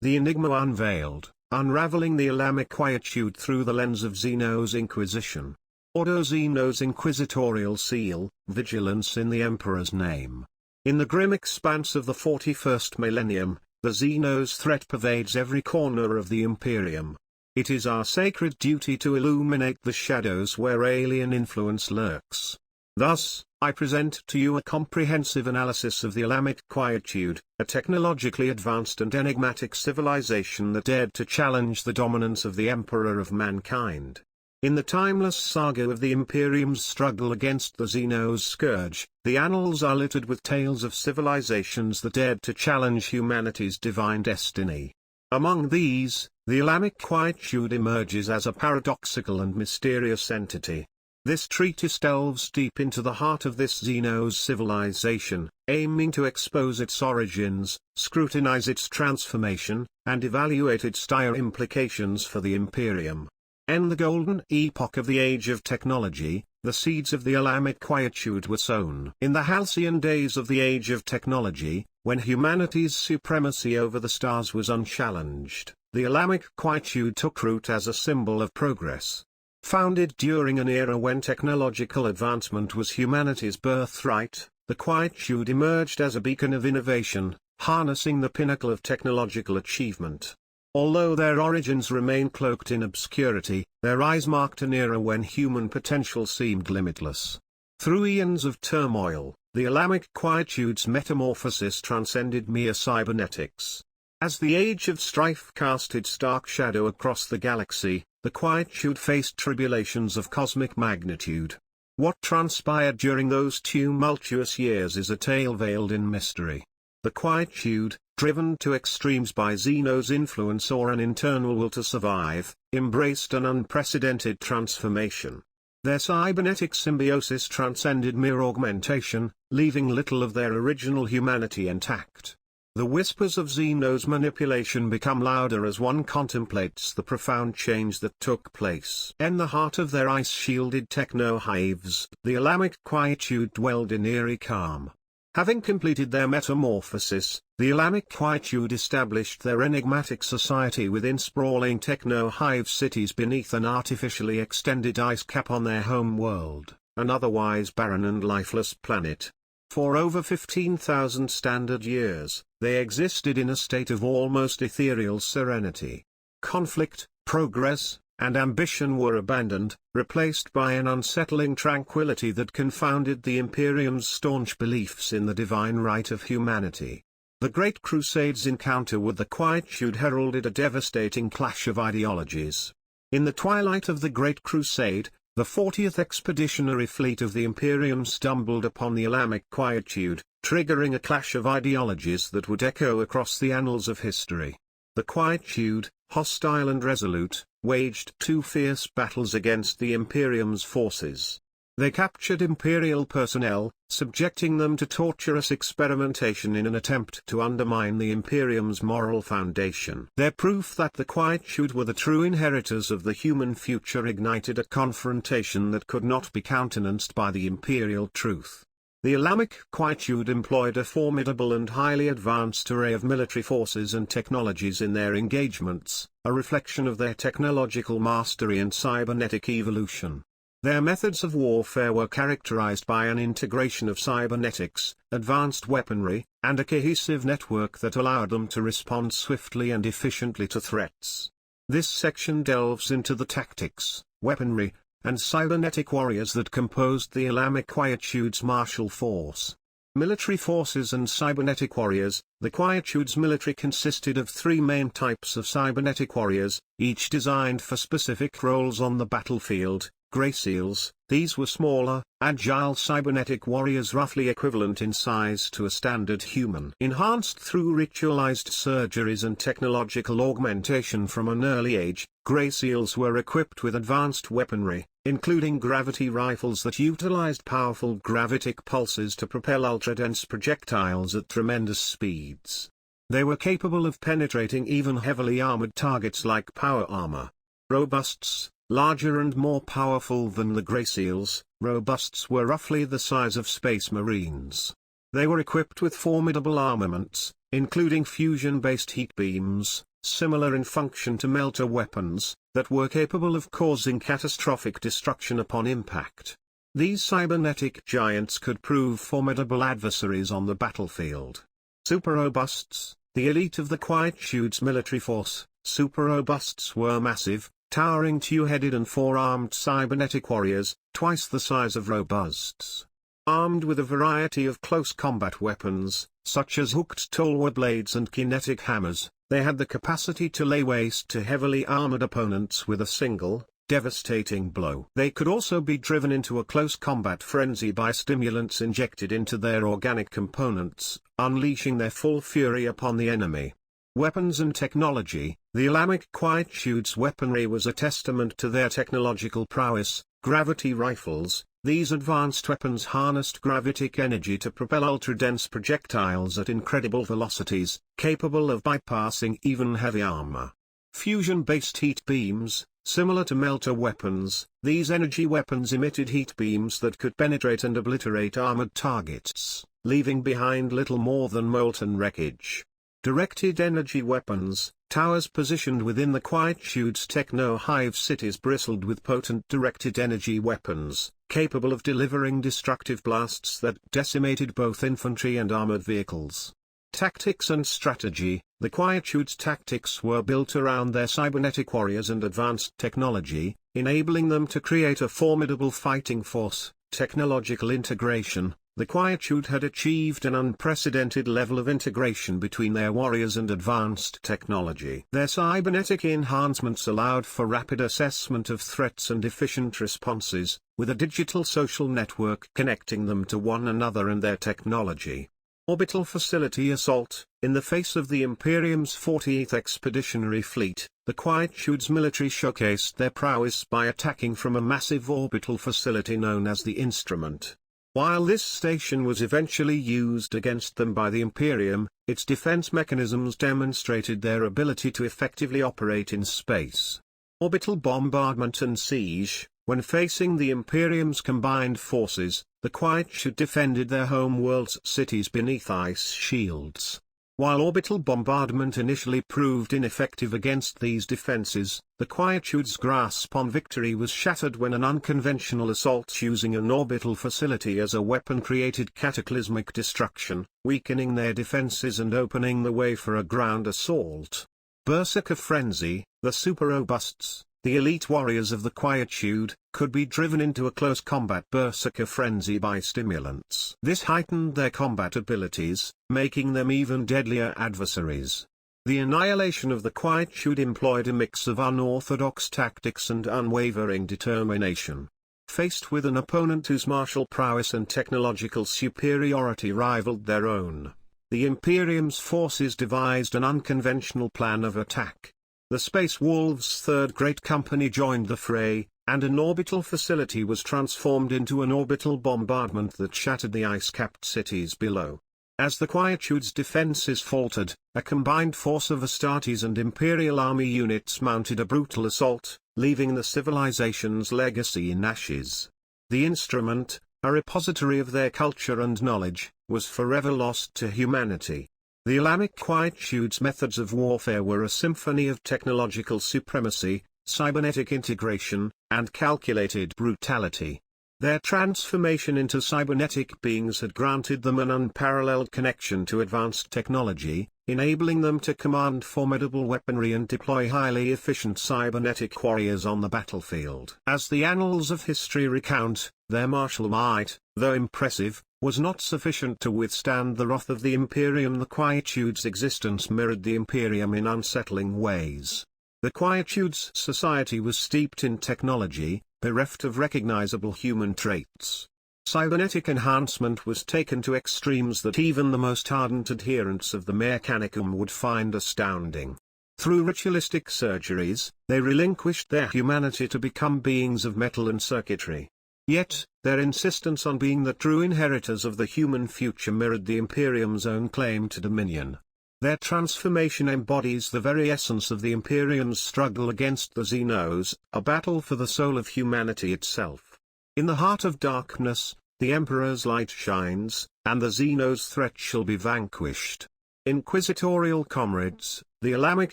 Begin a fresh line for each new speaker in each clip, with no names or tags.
The Enigma Unveiled, Unraveling the Olamic Quietude Through the Lens of Xenos Inquisition. Ordo Xenos Inquisitorial Seal, Vigilance in the Emperor's Name. In the grim expanse of the 41st millennium, the Xenos threat pervades every corner of the Imperium. It is our sacred duty to illuminate the shadows where alien influence lurks. Thus, I present to you a comprehensive analysis of the Olamic Quietude, a technologically advanced and enigmatic civilization that dared to challenge the dominance of the Emperor of mankind. In the timeless saga of the Imperium's struggle against the Xenos scourge, the annals are littered with tales of civilizations that dared to challenge humanity's divine destiny. Among these, the Olamic Quietude emerges as a paradoxical and mysterious entity. This treatise delves deep into the heart of this Xenos civilization, aiming to expose its origins, scrutinize its transformation, and evaluate its dire implications for the Imperium. In the golden epoch of the Age of Technology, the seeds of the Olamic Quietude were sown. In the halcyon days of the Age of Technology, when humanity's supremacy over the stars was unchallenged, the Olamic Quietude took root as a symbol of progress. Founded during an era when technological advancement was humanity's birthright, the Quietude emerged as a beacon of innovation, harnessing the pinnacle of technological achievement. Although their origins remain cloaked in obscurity, their rise marked an era when human potential seemed limitless. Through eons of turmoil, the Olamic Quietude's metamorphosis transcended mere cybernetics. As the Age of Strife cast its dark shadow across the galaxy, the Quietude faced tribulations of cosmic magnitude. What transpired during those tumultuous years is a tale veiled in mystery. The Quietude, driven to extremes by Xenos' influence or an internal will to survive, embraced an unprecedented transformation. Their cybernetic symbiosis transcended mere augmentation, leaving little of their original humanity intact. The whispers of Xenos manipulation become louder as one contemplates the profound change that took place. In the heart of their ice-shielded techno-hives, the Olamic Quietude dwelled in eerie calm. Having completed their metamorphosis, the Olamic Quietude established their enigmatic society within sprawling techno-hive cities beneath an artificially extended ice cap on their home world, an otherwise barren and lifeless planet. For over 15,000 standard years, they existed in a state of almost ethereal serenity. Conflict, progress, and ambition were abandoned, replaced by an unsettling tranquility that confounded the Imperium's staunch beliefs in the divine right of humanity. The Great Crusade's encounter with the Quietude heralded a devastating clash of ideologies. In the twilight of the Great Crusade, the 40th Expeditionary Fleet of the Imperium stumbled upon the Olamic Quietude, triggering a clash of ideologies that would echo across the annals of history. The Quietude, hostile and resolute, waged two fierce battles against the Imperium's forces. They captured Imperial personnel, subjecting them to torturous experimentation in an attempt to undermine the Imperium's moral foundation. Their proof that the Quietude were the true inheritors of the human future ignited a confrontation that could not be countenanced by the Imperial truth. The Olamic Quietude employed a formidable and highly advanced array of military forces and technologies in their engagements, a reflection of their technological mastery and cybernetic evolution. Their methods of warfare were characterized by an integration of cybernetics, advanced weaponry, and a cohesive network that allowed them to respond swiftly and efficiently to threats. This section delves into the tactics, weaponry, and cybernetic warriors that composed the Olamic Quietude's martial force. Military forces and cybernetic warriors. The Quietude's military consisted of three main types of cybernetic warriors, each designed for specific roles on the battlefield. Grey Seals, these were smaller, agile cybernetic warriors roughly equivalent in size to a standard human. Enhanced through ritualized surgeries and technological augmentation from an early age, Grey Seals were equipped with advanced weaponry, including gravity rifles that utilized powerful gravitic pulses to propel ultra-dense projectiles at tremendous speeds. They were capable of penetrating even heavily armored targets like power armor. Robusts, larger and more powerful than the Grey Seals, Robusts were roughly the size of Space Marines. They were equipped with formidable armaments, including fusion-based heat beams, similar in function to melter weapons, that were capable of causing catastrophic destruction upon impact. These cybernetic giants could prove formidable adversaries on the battlefield. Super Robusts, the elite of the Quietude's military force. Super Robusts were massive, towering two-headed and four-armed cybernetic warriors, twice the size of Robusts. Armed with a variety of close combat weapons, such as hooked tulwar blades and kinetic hammers, they had the capacity to lay waste to heavily armored opponents with a single, devastating blow. They could also be driven into a close combat frenzy by stimulants injected into their organic components, unleashing their full fury upon the enemy. Weapons and technology. The Olamic Quietude's weaponry was a testament to their technological prowess. Gravity rifles. These advanced weapons harnessed gravitic energy to propel ultra-dense projectiles at incredible velocities, capable of bypassing even heavy armor. Fusion-based heat beams. Similar to melter weapons, these energy weapons emitted heat beams that could penetrate and obliterate armored targets, leaving behind little more than molten wreckage. Directed energy weapons. Towers positioned within the Quietude's techno-hive cities bristled with potent directed energy weapons, capable of delivering destructive blasts that decimated both infantry and armored vehicles. Tactics and strategy. The Quietude's tactics were built around their cybernetic warriors and advanced technology, enabling them to create a formidable fighting force. Technological integration. The Quietude had achieved an unprecedented level of integration between their warriors and advanced technology. Their cybernetic enhancements allowed for rapid assessment of threats and efficient responses, with a digital social network connecting them to one another and their technology. Orbital facility assault. In the face of the Imperium's 40th Expeditionary Fleet, the Quietude's military showcased their prowess by attacking from a massive orbital facility known as the Instrument. While this station was eventually used against them by the Imperium, its defense mechanisms demonstrated their ability to effectively operate in space. Orbital bombardment and siege. When facing the Imperium's combined forces, the Quietude defended their home world's cities beneath ice shields. While orbital bombardment initially proved ineffective against these defenses, the Quietude's grasp on victory was shattered when an unconventional assault using an orbital facility as a weapon created cataclysmic destruction, weakening their defenses and opening the way for a ground assault. Berserker Frenzy. The Super Robusts, the elite warriors of the Quietude, could be driven into a close combat berserker frenzy by stimulants. This heightened their combat abilities, making them even deadlier adversaries. The annihilation of the Quietude employed a mix of unorthodox tactics and unwavering determination. Faced with an opponent whose martial prowess and technological superiority rivaled their own, the Imperium's forces devised an unconventional plan of attack. The Space Wolves' Third Great Company joined the fray, and an orbital facility was transformed into an orbital bombardment that shattered the ice-capped cities below. As the Quietude's defenses faltered, a combined force of Astartes and Imperial army units mounted a brutal assault, leaving the civilization's legacy in ashes. The Instrument, a repository of their culture and knowledge, was forever lost to humanity. The Olamic Quietude's methods of warfare were a symphony of technological supremacy, cybernetic integration, and calculated brutality. Their transformation into cybernetic beings had granted them an unparalleled connection to advanced technology, enabling them to command formidable weaponry and deploy highly efficient cybernetic warriors on the battlefield. As the annals of history recount, their martial might, though impressive, was not sufficient to withstand the wrath of the Imperium. The Quietude's existence mirrored the Imperium in unsettling ways. The Quietude's society was steeped in technology, bereft of recognizable human traits. Cybernetic enhancement was taken to extremes that even the most ardent adherents of the Mechanicum would find astounding. Through ritualistic surgeries, they relinquished their humanity to become beings of metal and circuitry. Yet, their insistence on being the true inheritors of the human future mirrored the Imperium's own claim to dominion. Their transformation embodies the very essence of the Imperium's struggle against the Xenos, a battle for the soul of humanity itself. In the heart of darkness, the Emperor's light shines, and the Xenos' threat shall be vanquished. Inquisitorial comrades, the Olamic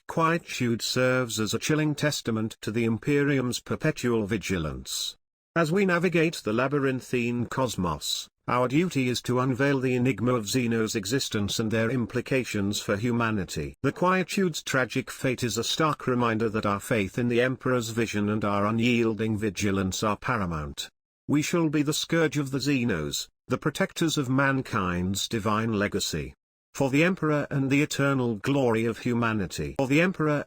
Quietude serves as a chilling testament to the Imperium's perpetual vigilance. As we navigate the labyrinthine cosmos, our duty is to unveil the enigma of Xenos' existence and their implications for humanity. The Quietude's tragic fate is a stark reminder that our faith in the Emperor's vision and our unyielding vigilance are paramount. We shall be the scourge of the Xenos, the protectors of mankind's divine legacy. For the Emperor and the eternal glory of humanity. For the Emperor